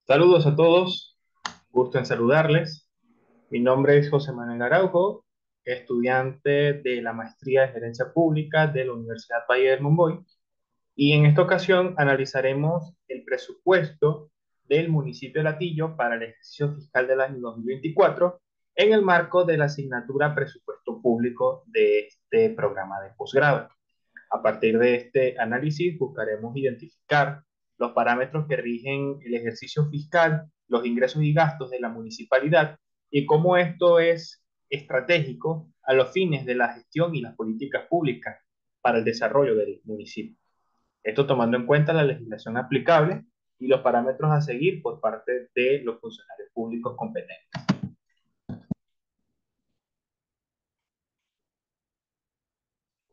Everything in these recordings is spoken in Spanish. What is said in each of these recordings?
Saludos a todos, gusto en saludarles. Mi nombre es José Manuel Araujo, estudiante de la maestría de Gerencia Pública de la Universidad Valle del Monboy, y en esta ocasión analizaremos el presupuesto del municipio de Latillo para el ejercicio fiscal del año 2024 en el marco de la asignatura Presupuesto Público de este programa de posgrado. A partir de este análisis buscaremos identificar los parámetros que rigen el ejercicio fiscal, los ingresos y gastos de la municipalidad y cómo esto es estratégico a los fines de la gestión y las políticas públicas para el desarrollo del municipio. Esto tomando en cuenta la legislación aplicable y los parámetros a seguir por parte de los funcionarios públicos competentes.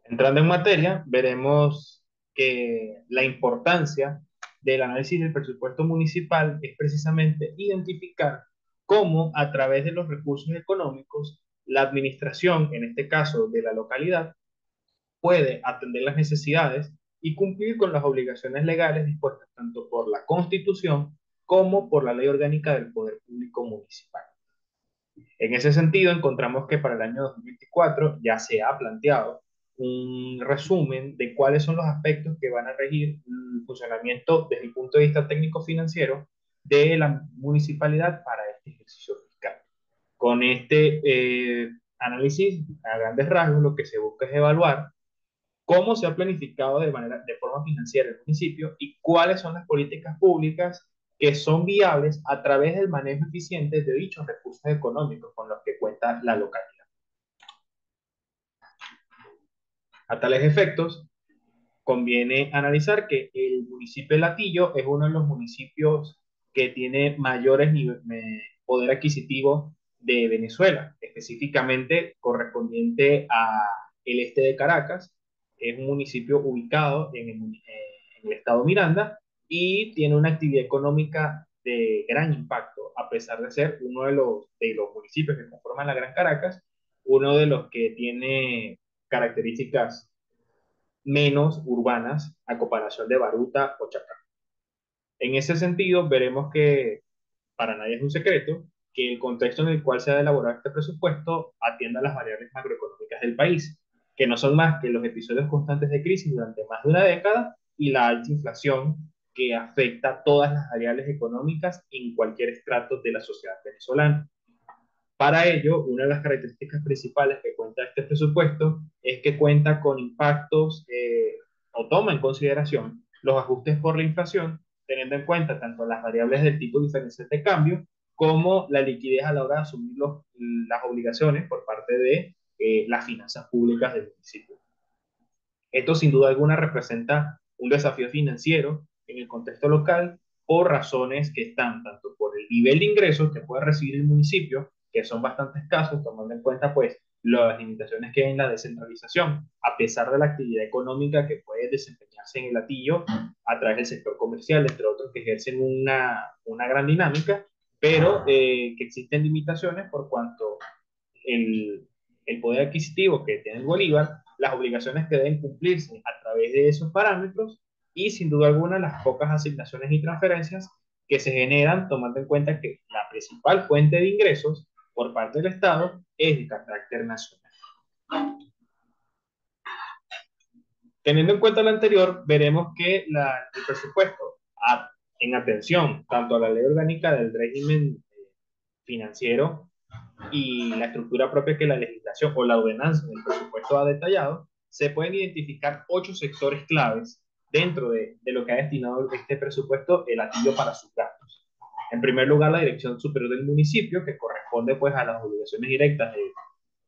Entrando en materia, veremos que la importancia del análisis del presupuesto municipal es precisamente identificar cómo a través de los recursos económicos la administración, en este caso de la localidad, puede atender las necesidades y cumplir con las obligaciones legales dispuestas tanto por la Constitución como por la Ley Orgánica del Poder Público Municipal. En ese sentido, encontramos que para el año 2024 ya se ha planteado un resumen de cuáles son los aspectos que van a regir el funcionamiento desde el punto de vista técnico-financiero de la municipalidad para este ejercicio fiscal. Con este análisis, a grandes rasgos, lo que se busca es evaluar cómo se ha planificado de forma financiera el municipio y cuáles son las políticas públicas que son viables a través del manejo eficiente de dichos recursos económicos con los que cuenta la localidad. A tales efectos, conviene analizar que el municipio de Latillo es uno de los municipios que tiene mayores poder adquisitivo de Venezuela, específicamente correspondiente a el este de Caracas. Es un municipio ubicado en el estado Miranda y tiene una actividad económica de gran impacto, a pesar de ser uno de los municipios que conforman la Gran Caracas, uno de los que tiene características menos urbanas a comparación de Baruta o Chacán. En ese sentido, veremos que para nadie es un secreto que el contexto en el cual se ha elaborado este presupuesto atiende a las variables macroeconómicas del país, que no son más que los episodios constantes de crisis durante más de una década y la alta inflación que afecta todas las variables económicas en cualquier estrato de la sociedad venezolana. Para ello, una de las características principales que cuenta este presupuesto es que cuenta con impactos o toma en consideración los ajustes por la inflación, teniendo en cuenta tanto las variables del tipo diferencial de cambio como la liquidez a la hora de asumir las obligaciones por parte de las finanzas públicas del municipio. Esto sin duda alguna representa un desafío financiero en el contexto local por razones que están tanto por el nivel de ingresos que puede recibir el municipio, que son bastante escasos, tomando en cuenta pues las limitaciones que hay en la descentralización, a pesar de la actividad económica que puede desempeñarse en el latillo a través del sector comercial, entre otros que ejercen una gran dinámica, pero que existen limitaciones por cuanto el, el poder adquisitivo que tiene el Bolívar, las obligaciones que deben cumplirse a través de esos parámetros y sin duda alguna las pocas asignaciones y transferencias que se generan tomando en cuenta que la principal fuente de ingresos por parte del Estado es de carácter nacional. Teniendo en cuenta lo anterior, veremos que el presupuesto, en atención tanto a la ley orgánica del régimen financiero y la estructura propia que la legislación o la ordenanza del presupuesto ha detallado, se pueden identificar 8 sectores claves dentro de lo que ha destinado este presupuesto el atillo para sus gastos. En primer lugar, la dirección superior del municipio, que corresponde pues a las obligaciones directas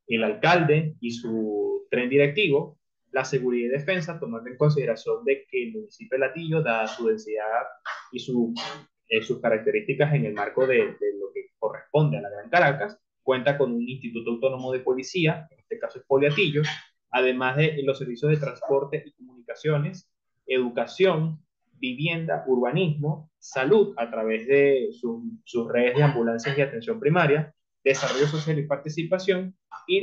del alcalde y su tren directivo, la seguridad y defensa, tomando en consideración de que el municipio de Latillo, dada su densidad y sus características en el marco de lo que corresponde a la Gran Caracas, cuenta con un instituto autónomo de policía, en este caso es Poliatillo, además de los servicios de transporte y comunicaciones, educación, vivienda, urbanismo, salud a través de sus redes de ambulancias y atención primaria, desarrollo social y participación, y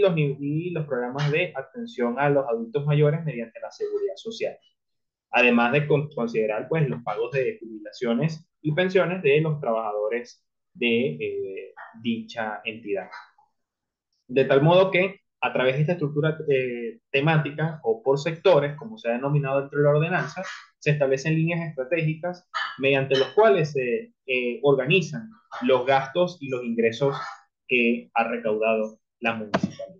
los programas de atención a los adultos mayores mediante la seguridad social. Además de considerar pues, los pagos de jubilaciones y pensiones de los trabajadores de dicha entidad. De tal modo que a través de esta estructura temática o por sectores, como se ha denominado dentro de la ordenanza, se establecen líneas estratégicas mediante los cuales se organizan los gastos y los ingresos que ha recaudado la municipalidad.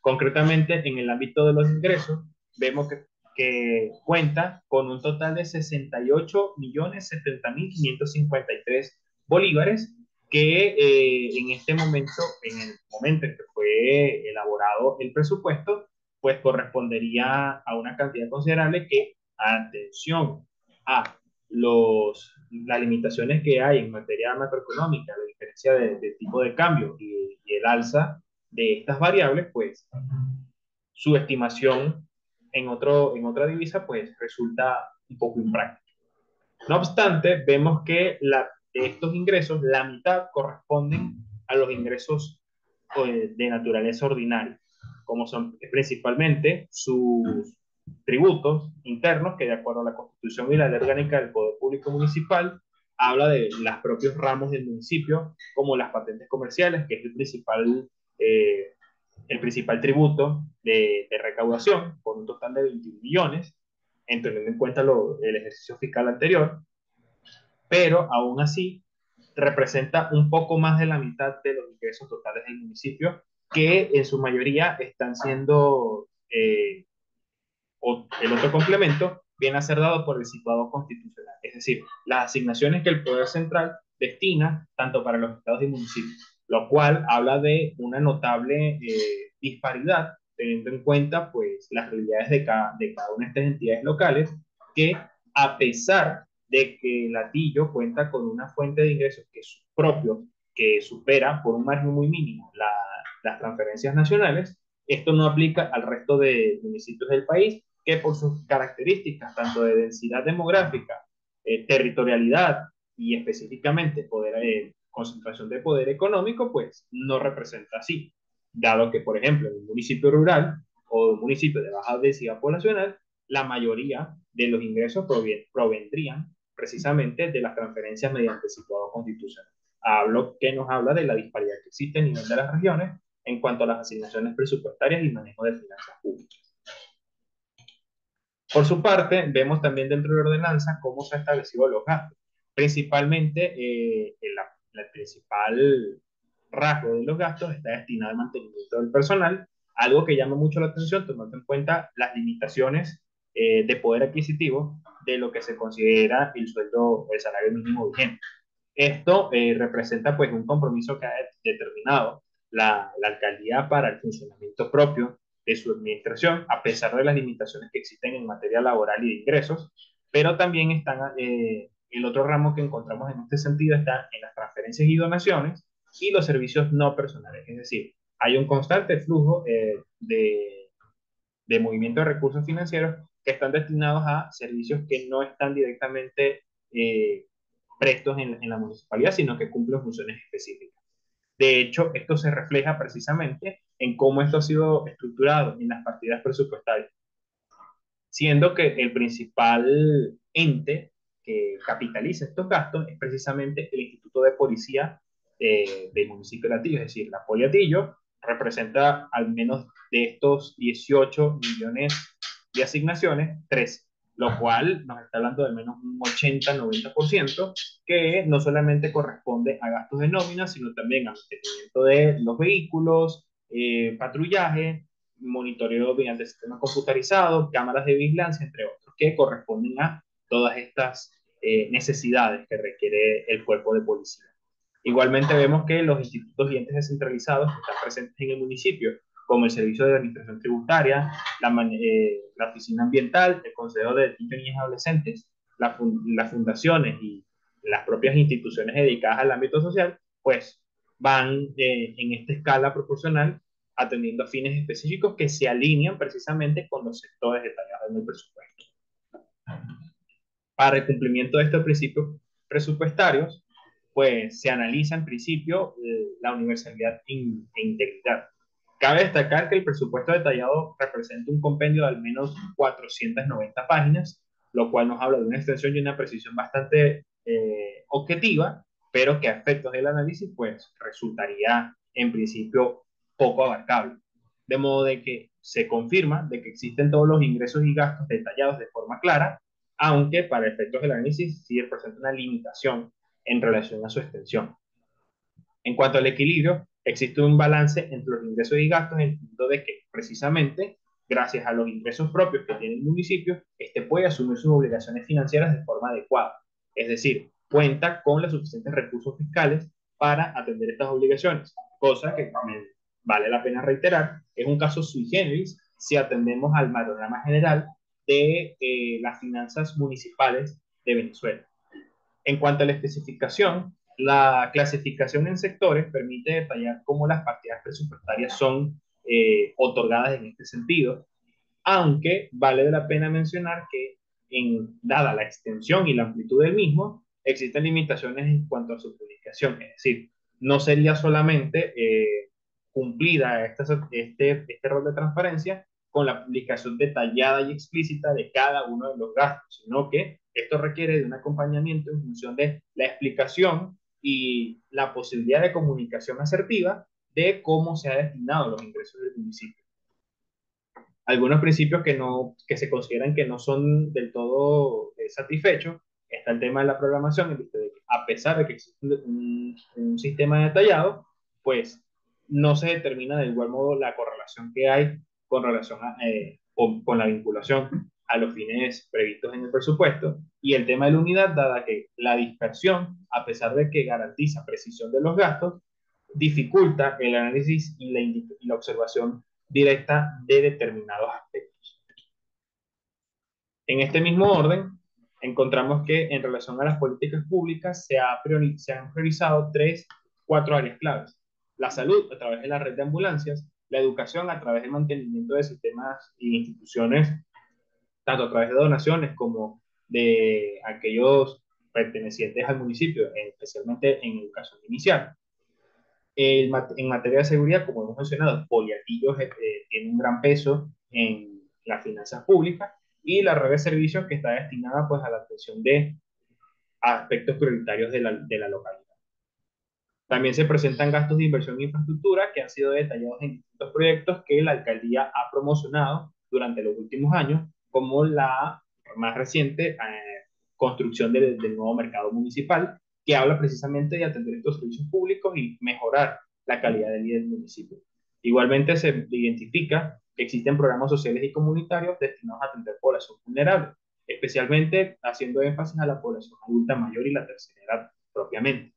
Concretamente, en el ámbito de los ingresos, vemos que cuenta con un total de 68.070.553 bolívares que en este momento, en el momento en que fue elaborado el presupuesto, pues correspondería a una cantidad considerable que, atención a las limitaciones que hay en materia macroeconómica, la diferencia de tipo de cambio y el alza de estas variables, pues su estimación en otra divisa, pues resulta un poco impráctica. No obstante, vemos que de estos ingresos, la mitad corresponden a los ingresos de naturaleza ordinaria, como son principalmente sus tributos internos, que de acuerdo a la Constitución y la Ley Orgánica del Poder Público Municipal, habla de los propios ramos del municipio, como las patentes comerciales, que es eh, el principal tributo de recaudación, con un total de 21 millones, teniendo en cuenta el ejercicio fiscal anterior, pero aún así representa un poco más de la mitad de los ingresos totales del municipio, que en su mayoría están siendo, o el otro complemento, viene a ser dado por el situado constitucional, es decir, las asignaciones que el Poder Central destina tanto para los estados y municipios, lo cual habla de una notable disparidad, teniendo en cuenta pues las realidades de cada una de estas entidades locales, que a pesar de que Latillo cuenta con una fuente de ingresos que es propio, que supera por un margen muy mínimo las transferencias nacionales, esto no aplica al resto de municipios del país, que por sus características, tanto de densidad demográfica, territorialidad y específicamente concentración de poder económico, pues no representa así. Dado que, por ejemplo, en un municipio rural o un municipio de baja densidad poblacional, la mayoría de los ingresos provendrían precisamente de las transferencias mediante el situado constitucional. Hablo que nos habla de la disparidad que existe a nivel de las regiones en cuanto a las asignaciones presupuestarias y manejo de finanzas públicas. Por su parte, vemos también dentro de la ordenanza cómo se han establecido los gastos. Principalmente, el principal rasgo de los gastos está destinado al mantenimiento del personal, algo que llama mucho la atención, tomando en cuenta las limitaciones de poder adquisitivo de lo que se considera el sueldo o el salario mínimo vigente. Esto representa pues un compromiso que ha determinado la alcaldía para el funcionamiento propio de su administración, a pesar de las limitaciones que existen en materia laboral y de ingresos, pero también están, el otro ramo que encontramos en este sentido está en las transferencias y donaciones y los servicios no personales, es decir, hay un constante flujo de movimiento de recursos financieros que están destinados a servicios que no están directamente prestos en la municipalidad, sino que cumplen funciones específicas. De hecho, esto se refleja precisamente en cómo esto ha sido estructurado en las partidas presupuestarias, siendo que el principal ente que capitaliza estos gastos es precisamente el Instituto de Policía del municipio de Latillo, es decir, la Poliatillo representa al menos de estos 18 millones de asignaciones, 13, lo cual nos está hablando de al menos un 80-90%, que no solamente corresponde a gastos de nómina, sino también a mantenimiento de los vehículos, patrullaje, monitoreo mediante sistemas computarizados, cámaras de vigilancia, entre otros, que corresponden a todas estas necesidades que requiere el cuerpo de policía. Igualmente vemos que los institutos y entes descentralizados que están presentes en el municipio, como el Servicio de Administración Tributaria, la Oficina Ambiental, el Consejo de Niños y Niñas y Adolescentes, las fundaciones y las propias instituciones dedicadas al ámbito social, pues van en esta escala proporcional atendiendo a fines específicos que se alinean precisamente con los sectores detallados en el presupuesto. Para el cumplimiento de estos principios presupuestarios, pues se analiza en principio la universalidad e integridad. Cabe destacar que el presupuesto detallado representa un compendio de al menos 490 páginas, lo cual nos habla de una extensión y una precisión bastante objetiva, pero que a efectos del análisis pues resultaría en principio poco abarcable. De modo de que se confirma de que existen todos los ingresos y gastos detallados de forma clara, aunque para efectos del análisis sí presenta una limitación en relación a su extensión. En cuanto al equilibrio, existe un balance entre los ingresos y gastos en el punto de que, precisamente, gracias a los ingresos propios que tiene el municipio, este puede asumir sus obligaciones financieras de forma adecuada. Es decir, cuenta con los suficientes recursos fiscales para atender estas obligaciones, cosa que también vale la pena reiterar, es un caso sui generis si atendemos al panorama general de las finanzas municipales de Venezuela. En cuanto a la especificación, la clasificación en sectores permite detallar cómo las partidas presupuestarias son otorgadas en este sentido, aunque vale la pena mencionar que, dada la extensión y la amplitud del mismo, existen limitaciones en cuanto a su publicación, es decir, no sería solamente cumplida este rol de transparencia con la publicación detallada y explícita de cada uno de los gastos, sino que esto requiere de un acompañamiento en función de la explicación y la posibilidad de comunicación asertiva de cómo se ha destinado los ingresos del municipio. Algunos principios que se consideran que no son del todo satisfechos. Está el tema de la programación, en vista de que a pesar de que existe un sistema detallado, pues no se determina de igual modo la correlación que hay con relación con la vinculación a los fines previstos en el presupuesto, y el tema de la unidad, dada que la dispersión, a pesar de que garantiza precisión de los gastos, dificulta el análisis y la observación directa de determinados aspectos. En este mismo orden, encontramos que en relación a las políticas públicas se han priorizado cuatro áreas claves. La salud a través de la red de ambulancias, la educación a través del mantenimiento de sistemas e instituciones, tanto a través de donaciones como de aquellos pertenecientes al municipio, especialmente en educación inicial. En materia de seguridad, como hemos mencionado, Poliatillos tiene un gran peso en las finanzas públicas, y la red de servicios que está destinada pues, a la atención de aspectos prioritarios de la localidad. También se presentan gastos de inversión en infraestructura que han sido detallados en distintos proyectos que la alcaldía ha promocionado durante los últimos años, como la más reciente construcción del nuevo mercado municipal, que habla precisamente de atender estos servicios públicos y mejorar la calidad de vida del municipio. Igualmente se identifica que existen programas sociales y comunitarios destinados a atender población vulnerable, especialmente haciendo énfasis a la población adulta mayor y la tercera edad propiamente.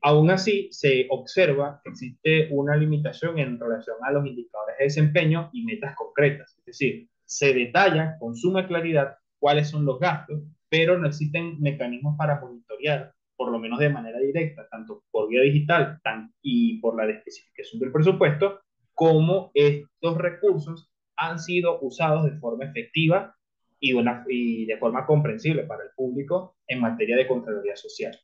Aún así, se observa que existe una limitación en relación a los indicadores de desempeño y metas concretas. Es decir, se detalla con suma claridad cuáles son los gastos, pero no existen mecanismos para monitorear, por lo menos de manera directa, tanto por vía digital y por la especificación del presupuesto, cómo estos recursos han sido usados de forma efectiva y de forma comprensible para el público en materia de Contraloría Social.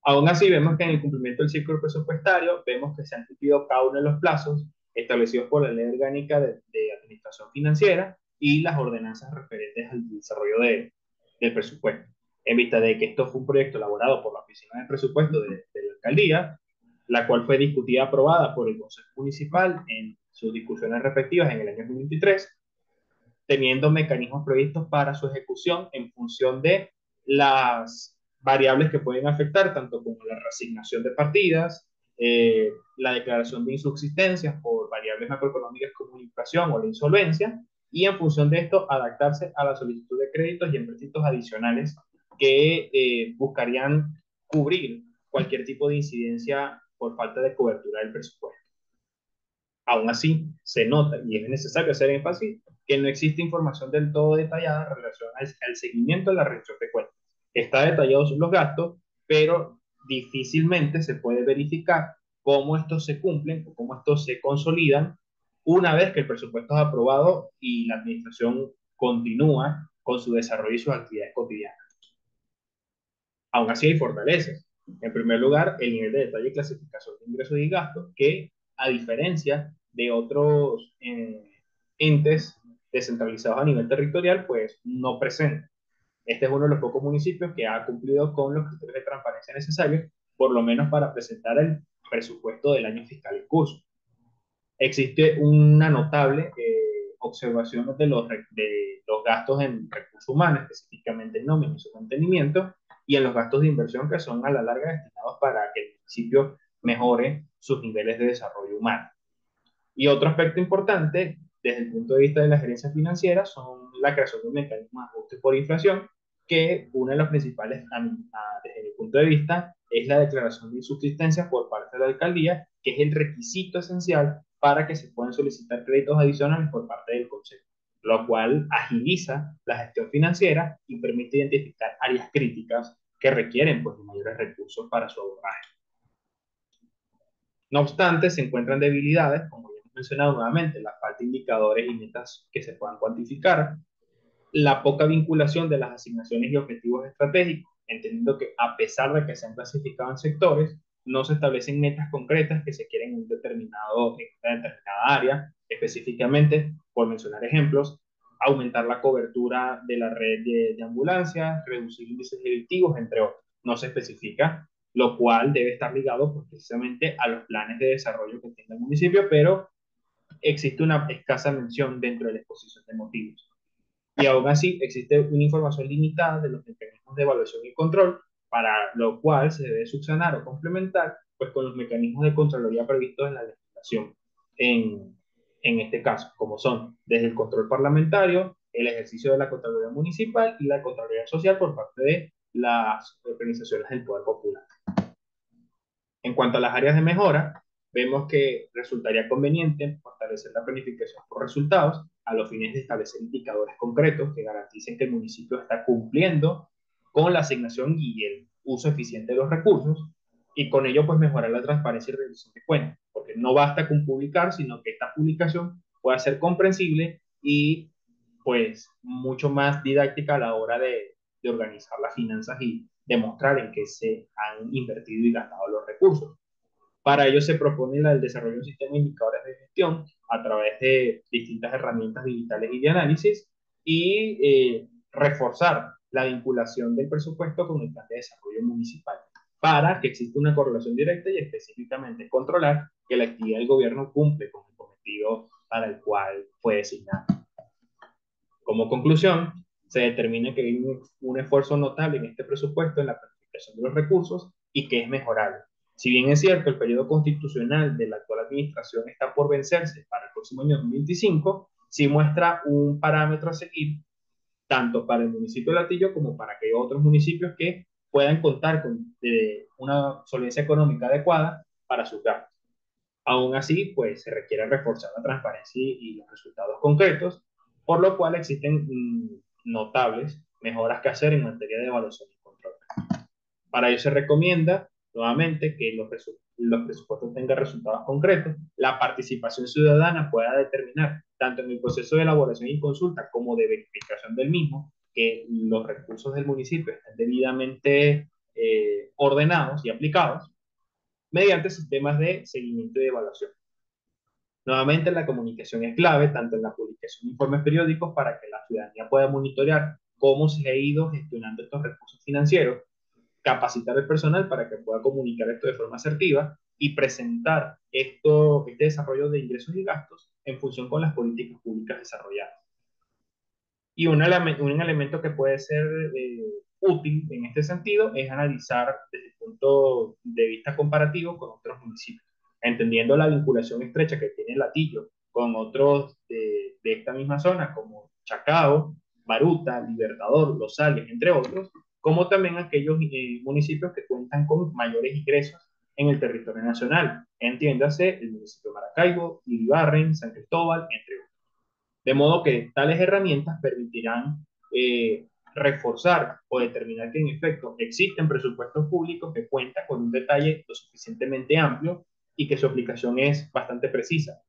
Aún así, vemos que en el cumplimiento del ciclo presupuestario, vemos que se han cumplido cada uno de los plazos establecidos por la Ley Orgánica de Administración Financiera y las ordenanzas referentes al desarrollo del presupuesto. En vista de que esto fue un proyecto elaborado por la Oficina de Presupuesto de la Alcaldía, la cual fue discutida y aprobada por el Consejo Municipal en sus discusiones respectivas en el año 2023, teniendo mecanismos previstos para su ejecución en función de las variables que pueden afectar, tanto como la reasignación de partidas, la declaración de insubsistencias por variables macroeconómicas como la inflación o la insolvencia, y en función de esto adaptarse a la solicitud de créditos y empréstitos adicionales que buscarían cubrir cualquier tipo de incidencia por falta de cobertura del presupuesto. Aún así, se nota, y es necesario hacer énfasis, que no existe información del todo detallada en relación al seguimiento de la rendición de cuentas. Está detallados los gastos, pero difícilmente se puede verificar cómo estos se cumplen o cómo estos se consolidan una vez que el presupuesto es aprobado y la administración continúa con su desarrollo y sus actividades cotidianas. Aún así hay fortalezas. En primer lugar, el nivel de detalle y clasificación de ingresos y gastos, que a diferencia de otros entes descentralizados a nivel territorial, pues no presenta. Este es uno de los pocos municipios que ha cumplido con los criterios de transparencia necesarios, por lo menos para presentar el presupuesto del año fiscal en curso. Existe una notable observación de los gastos en recursos humanos, específicamente en nómina y su mantenimiento, y en los gastos de inversión que son a la larga destinados para que el municipio mejore sus niveles de desarrollo humano. Y otro aspecto importante desde el punto de vista de la gerencia financiera son la creación de un mecanismo de ajuste por inflación, que una de las principales, desde mi punto de vista, es la declaración de insubsistencia por parte de la alcaldía, que es el requisito esencial para que se puedan solicitar créditos adicionales por parte del Consejo, lo cual agiliza la gestión financiera y permite identificar áreas críticas que requieren pues, mayores recursos para su abordaje. No obstante, se encuentran debilidades, como ya hemos mencionado nuevamente, la falta de indicadores y metas que se puedan cuantificar, la poca vinculación de las asignaciones y objetivos estratégicos, entendiendo que a pesar de que se han clasificado en sectores, no se establecen metas concretas que se quieren en una determinada área, específicamente, por mencionar ejemplos, aumentar la cobertura de la red de ambulancias, reducir índices delictivos, entre otros. No se especifica, lo cual debe estar ligado pues, precisamente a los planes de desarrollo que tiene el municipio, pero existe una escasa mención dentro de la exposición de motivos. Y aún así existe una información limitada de los mecanismos de evaluación y control, para lo cual se debe subsanar o complementar pues, con los mecanismos de Contraloría previstos en la legislación. En, en este caso, como son desde el control parlamentario, el ejercicio de la Contraloría Municipal y la Contraloría Social por parte de las organizaciones del Poder Popular. En cuanto a las áreas de mejora, vemos que resultaría conveniente fortalecer la planificación por resultados a los fines de establecer indicadores concretos que garanticen que el municipio está cumpliendo con la asignación y el uso eficiente de los recursos, y con ello pues mejorar la transparencia y rendición de cuentas, porque no basta con publicar, sino que esta publicación pueda ser comprensible y pues mucho más didáctica a la hora de organizar las finanzas y demostrar en qué se han invertido y gastado los recursos. Para ello se propone el desarrollo de un sistema de indicadores de gestión a través de distintas herramientas digitales y de análisis, y reforzar la vinculación del presupuesto con el plan de desarrollo municipal para que exista una correlación directa y específicamente controlar que la actividad del gobierno cumple con el cometido para el cual fue designado. Como conclusión, se determina que hay un esfuerzo notable en este presupuesto en la planificación de los recursos y que es mejorable. Si bien es cierto, el periodo constitucional de la actual administración está por vencerse para el próximo año 2025, sí muestra un parámetro a seguir tanto para el municipio de Latillo como para aquellos otros municipios que puedan contar con una solvencia económica adecuada para sus gastos. Aún así, pues se requiere reforzar la transparencia y los resultados concretos, por lo cual existen notables mejoras que hacer en materia de evaluación y control. Para ello se recomienda nuevamente que los presupuestos tengan resultados concretos, la participación ciudadana pueda determinar, tanto en el proceso de elaboración y consulta como de verificación del mismo, que los recursos del municipio estén debidamente ordenados y aplicados mediante sistemas de seguimiento y de evaluación. Nuevamente, la comunicación es clave, tanto en la publicación de informes periódicos para que la ciudadanía pueda monitorear cómo se ha ido gestionando estos recursos financieros, capacitar al personal para que pueda comunicar esto de forma asertiva y presentar este desarrollo de ingresos y gastos en función con las políticas públicas desarrolladas. Y un elemento que puede ser útil en este sentido es analizar desde el punto de vista comparativo con otros municipios, entendiendo la vinculación estrecha que tiene Latillo con otros de esta misma zona, como Chacao, Baruta, Libertador, Los Ales, entre otros, como también aquellos municipios que cuentan con mayores ingresos en el territorio nacional, entiéndase el municipio de Maracaibo, Iribarren, San Cristóbal, entre otros. De modo que tales herramientas permitirán reforzar o determinar que en efecto existen presupuestos públicos que cuentan con un detalle lo suficientemente amplio y que su aplicación es bastante precisa.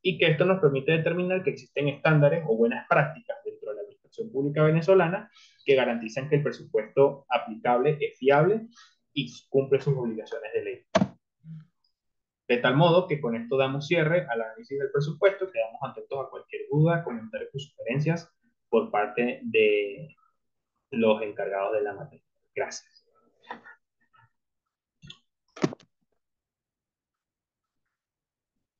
Y que esto nos permite determinar que existen estándares o buenas prácticas dentro de la administración pública venezolana que garantizan que el presupuesto aplicable es fiable y cumple sus obligaciones de ley. De tal modo que con esto damos cierre al análisis del presupuesto, quedamos atentos a cualquier duda, comentarios o sugerencias por parte los encargados de la materia. Gracias.